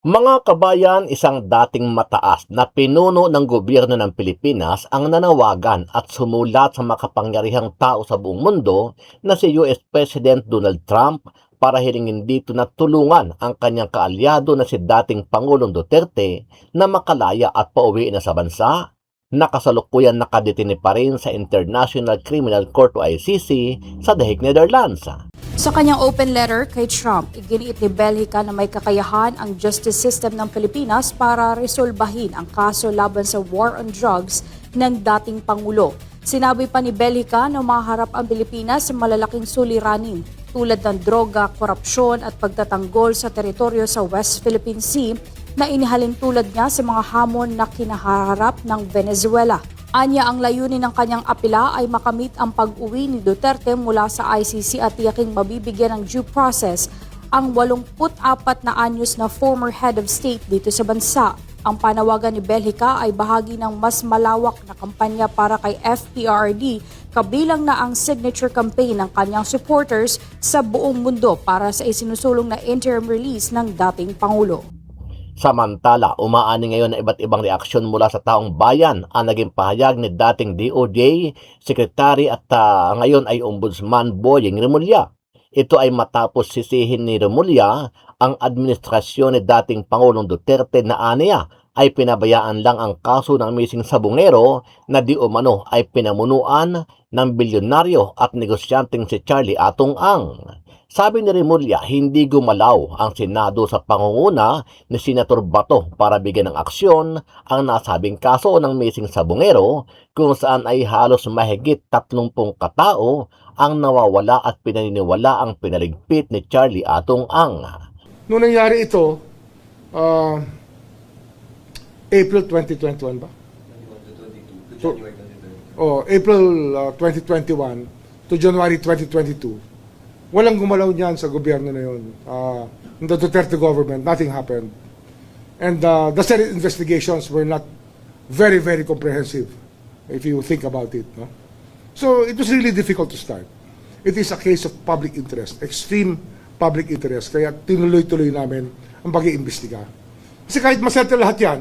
Mga kabayan, isang dating mataas na pinuno ng gobyerno ng Pilipinas ang nanawagan at sumulat sa makapangyarihang tao sa buong mundo na si US President Donald Trump para hilingin dito na tulungan ang kanyang kaalyado na si dating Pangulong Duterte na makalaya at pauwi na sa bansa. Nakasalukuyan nakadetine pa rin sa International Criminal Court o ICC sa The Hague, Netherlands. Sa kanyang open letter kay Trump, iginiit ni Belhica na may kakayahan ang justice system ng Pilipinas para resolbahin ang kaso laban sa war on drugs ng dating Pangulo. Sinabi pa ni Belhica na maharap ang Pilipinas sa malalaking suliranin tulad ng droga, korupsyon at pagtatanggol sa teritoryo sa West Philippine Sea na inihalin tulad nga sa mga hamon na kinaharap ng Venezuela. Anya, ang layunin ng kanyang apela ay makamit ang pag-uwi ni Duterte mula sa ICC at tiyaking mabibigyan ng due process ang 84 na anyos na former head of state dito sa bansa. Ang panawagan ni Belhica ay bahagi ng mas malawak na kampanya para kay FPRD, kabilang na ang signature campaign ng kanyang supporters sa buong mundo para sa isinusulong na interim release ng dating Pangulo. Samantala, umaani ngayon na iba't ibang reaksyon mula sa taong bayan ang naging pahayag ni dating DOJ, Secretary at ngayon ay Ombudsman Boyeng Remulla. Ito ay matapos sisihin ni Remulla ang administrasyon ni dating Pangulong Duterte na aniya ay pinabayaan lang ang kaso ng missing sabungero na di umano ay pinamunuan ng bilyonaryo at negosyanteng si Charlie Atong Ang. Sabi ni Remulla, hindi gumalaw ang Senado sa pangunguna ni Senator Bato para bigyan ng aksyon ang nasabing kaso ng missing sabungero kung saan ay halos mahigit 30 katao ang nawawala at pinaniniwala ang pinaligpit ni Charlie Atong Ang. Noong nangyari ito, April 2021 ba? April 2021 to January 2022. Walang gumalaw niyan sa gobyerno na yun. In the Duterte government, nothing happened. And the Senate investigations were not very, very comprehensive, if you think about it. No? So it was really difficult to start. It is a case of public interest, extreme public interest. Kaya tinuloy-tuloy namin ang pag-iimbestiga. Kasi kahit masettle lahat yan,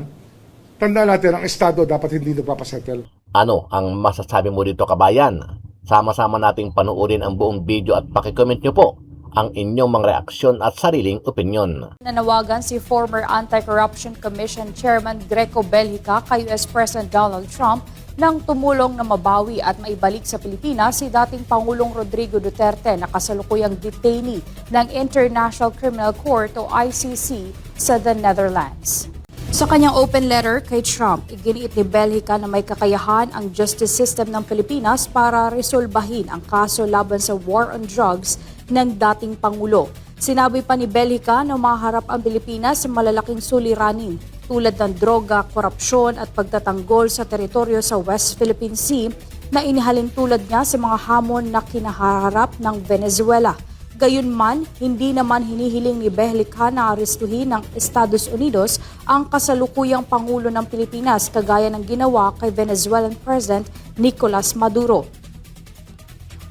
tandaan natin, ang Estado dapat hindi nagpapasettle. Ano ang masasabi mo dito, kabayan? Sama-sama nating panuorin ang buong video at pakicomment nyo po ang inyong mga reaksyon at sariling opinyon. Nanawagan si former Anti-Corruption Commission Chairman Greco Belhica kay US President Donald Trump nang tumulong na mabawi at maibalik sa Pilipinas si dating Pangulong Rodrigo Duterte na kasalukuyang detainee ng International Criminal Court o ICC sa the Netherlands. Sa kanyang open letter kay Trump, iginiit ni Belhica na may kakayahan ang justice system ng Pilipinas para resolbahin ang kaso laban sa war on drugs ng dating Pangulo. Sinabi pa ni Belhica na maharap ang Pilipinas sa malalaking suliranin tulad ng droga, korupsyon at pagtatanggol sa teritoryo sa West Philippine Sea na inihalin tulad nga sa mga hamon na kinaharap ng Venezuela. Gayunman, hindi naman hinihiling ni Belhica na arestuhin ng Estados Unidos ang kasalukuyang Pangulo ng Pilipinas kagaya ng ginawa kay Venezuelan President Nicolas Maduro.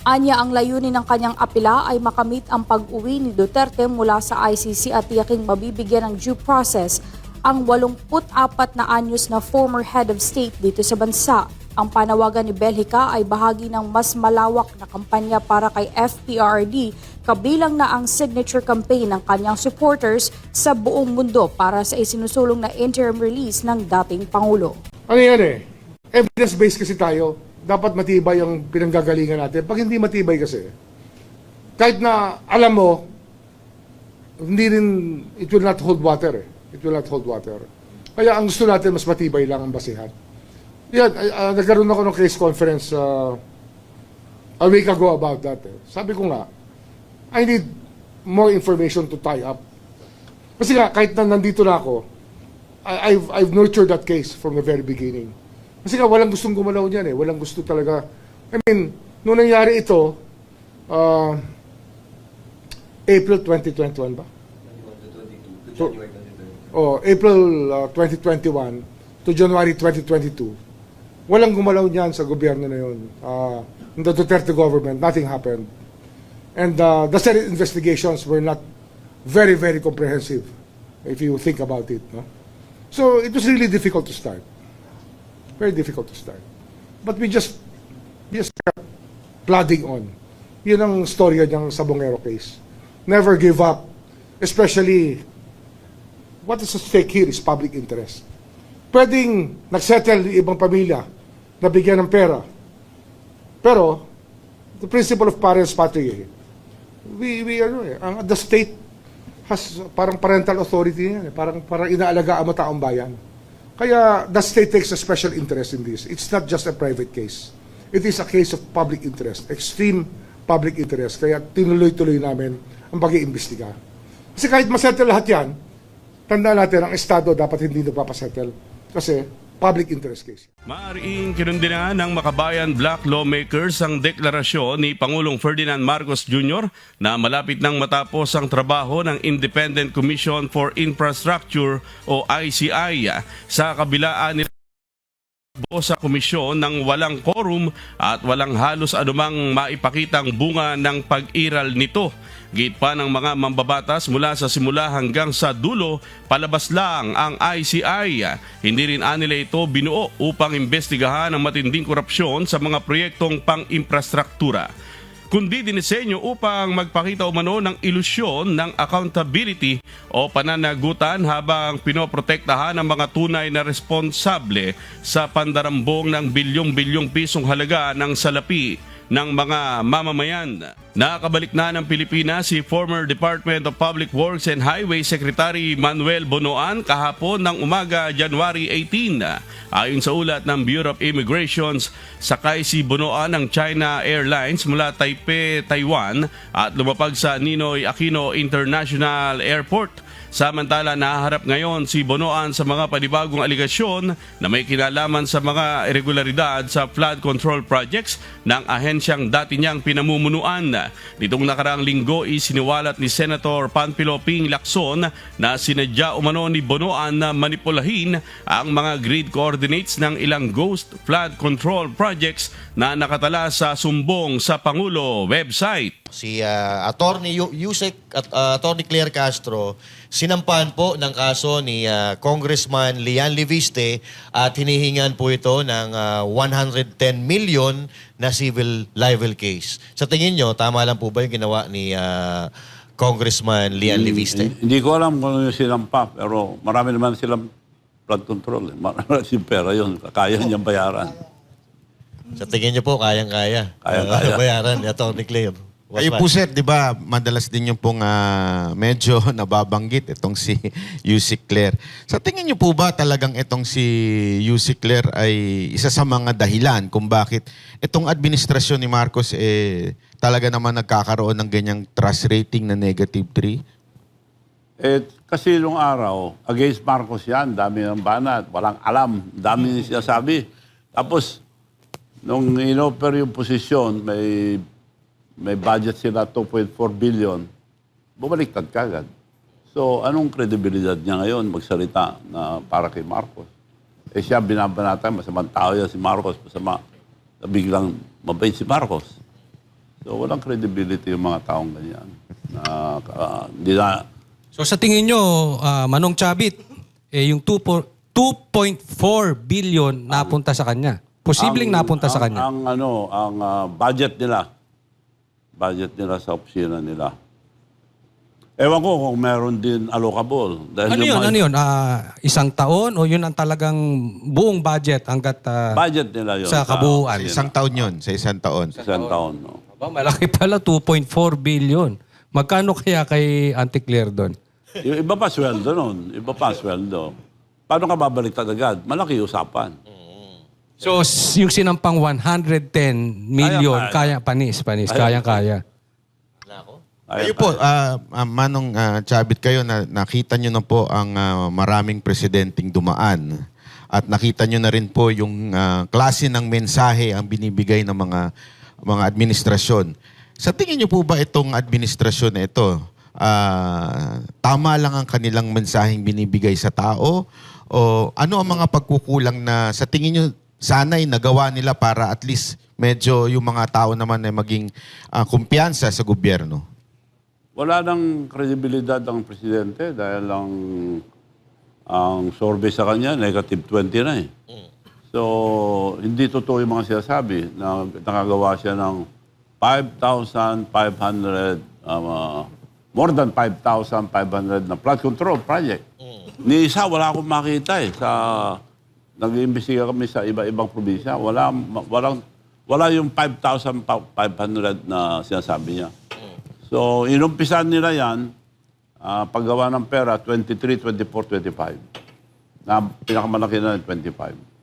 Anya, ang layunin ng kanyang apela ay makamit ang pag-uwi ni Duterte mula sa ICC at tiyaking mabibigyan ng due process ang 84 na anyos na former head of state dito sa bansa. Ang panawagan ni Belhica ay bahagi ng mas malawak na kampanya para kay FPRD, kabilang na ang signature campaign ng kanyang supporters sa buong mundo para sa isinusulong na interim release ng dating Pangulo. Ano yan evidence-based kasi tayo. Dapat matibay ang pinanggagalingan natin. Pag hindi matibay kasi, kahit na alam mo, hindi rin, it will not hold water It will not hold water. Kaya ang gusto natin, mas matibay lang ang basihan. Yan, nagkaroon ako ng case conference a week ago about that. Sabi ko nga, I need more information to tie up. Kasi nga, kahit na nandito na ako, I've nurtured that case from the very beginning. Kasi nga, walang gustong gumalaw niyan Walang gusto talaga. I mean, noong nangyari ito, April 2021 ba? April 2021 to January 2022. Walang gumalaw niyan sa gobyerno na yun. In the Duterte government, nothing happened. And the Senate investigations were not very, very comprehensive, if you think about it. No? So it was really difficult to start. Very difficult to start. But we just kept plodding on. Yun ang storya ng Sabongero case. Never give up. Especially, what is at stake here is public interest. Pwedeng nagsettle yung ibang pamilya na bigyan ng pera. Pero, the principle of parents patriae, the state has parang parental authority yan. Parang inaalagaan mo taong bayan. Kaya, the state takes a special interest in this. It's not just a private case. It is a case of public interest, extreme public interest. Kaya tinuloy-tuloy namin ang pag-iimbestiga. Kasi kahit masettle lahat yan, tandaan natin, ang Estado dapat hindi nagpapasettle. Kasi public interest case. Maaaring kinundinahan ng Makabayan Black lawmakers ang deklarasyon ni Pangulong Ferdinand Marcos Jr. na malapit nang matapos ang trabaho ng Independent Commission for Infrastructure o ICI sa kabilaan nila sa komisyon ng walang quorum at walang halos anumang maipakitang bunga ng pag-iral nito. Git pa ng mga mambabatas mula sa simula hanggang sa dulo, palabas lang ang ICI. Hindi rin anila ito binuo upang imbestigahan ang matinding korupsyon sa mga proyektong pang-infrastruktura, kundi dinisenyo upang magpakita umano ng ilusyon ng accountability o pananagutan habang pinoprotektahan ang mga tunay na responsable sa pandarambong ng bilyong-bilyong pisong halaga ng salapi ng mga mamamayan. Nakabalik na ng Pilipinas si former Department of Public Works and Highway Secretary Manuel Bonoan kahapon ng umaga January 18. Ayon sa ulat ng Bureau of Immigrations, sakay si Bonoan ng China Airlines mula Taipei, Taiwan at lumapag sa Ninoy Aquino International Airport. Samantala, nahaharap ngayon si Bonoan sa mga panibagong aligasyon na may kinalaman sa mga irregularidad sa flood control projects ng ahensyang dati niyang pinamumunuan. Nitong nakaraang linggo, isiniwalat ni Senator Panfilo Ping Lacson na sinadya umano ni Bonoan na manipulahin ang mga grid coordinates ng ilang ghost flood control projects na nakatala sa sumbong sa Pangulo website. Si Attorney Yusek at Attorney Claire Castro sinampahan po ng kaso ni Congressman Lian Liviste at hinihingan po ito ng 110 million na civil libel case. Sa tingin nyo, tama lang po ba yung ginawa ni Congressman Lian Liviste? Hindi ko alam kung ano yung sinampa, pero marami naman silang flood control. Marami yung pera yun, kaya niyang bayaran. Sa tingin nyo po, kayang-kaya. Kayang-kaya. Bayaran ni Attorney Claire. Kayo po sir, di ba, madalas din yung pong medyo nababanggit itong si Yusek Claire. Sa tingin niyo po ba talagang itong si Yusek Claire ay isa sa mga dahilan kung bakit itong administrasyon ni Marcos talaga naman nagkakaroon ng ganyang trust rating na -3? Kasi nung araw, against Marcos yan, dami ng banat, walang alam, dami siya sabi. Tapos, nung inoffer yung posisyon, may budget sila 2.4 billion, bumaliktad kagad. So, anong kredibilidad niya ngayon magsalita na para kay Marcos? Siya binabanatan, masamang tao yan si Marcos, masama, biglang mabait si Marcos. So, walang credibility yung mga taong ganyan. So, sa tingin nyo, Manong Chavit, yung 2.4 billion napunta sa kanya. Posibleng napunta sa kanya. Ang budget nila sa opisina nila. Ewan ko kung meron din allocable. Dahil Ano yun? Isang taon o yun ang talagang buong budget hanggat budget nila yun. sa kabuuan? Isang taon yun, sa isang taon. Isang taon. No? Aba, malaki pala, 2.4 billion. Magkano kaya kay Auntie Claire doon? Yung iba pa sweldo nun. Iba pa sweldo. Paano ka babaliktad agad? Malaki usapan. So, yung sinampang 110 million, kaya panis. Kayang-kaya. Kayo po, Manong Chavit, kayo, nakita nyo na po ang maraming presidenteng dumaan. At nakita nyo na rin po yung klase ng mensahe ang binibigay ng mga administrasyon. Sa tingin nyo po ba itong administrasyon na ito, tama lang ang kanilang mensaheng binibigay sa tao? O ano ang mga pagkukulang na sa tingin nyo sana'y nagawa nila para at least medyo yung mga tao naman ay maging kumpiyansa sa gobyerno? wala nang kredibilidad ang presidente dahil ang survey sa kanya, negative 20 na eh. So, hindi totoo yung mga sinasabi na nakagawa siya ng 5,500, more than 5,500 na flood control project. Ni isa, wala akong makita eh. Nag-iimbestiga kami sa iba-ibang probinsya. Wala yung 5,500 na sinasabi niya. So, inumpisan nila yan, paggawa ng pera, 23, 24, 25. Na pinakamalaki na 25.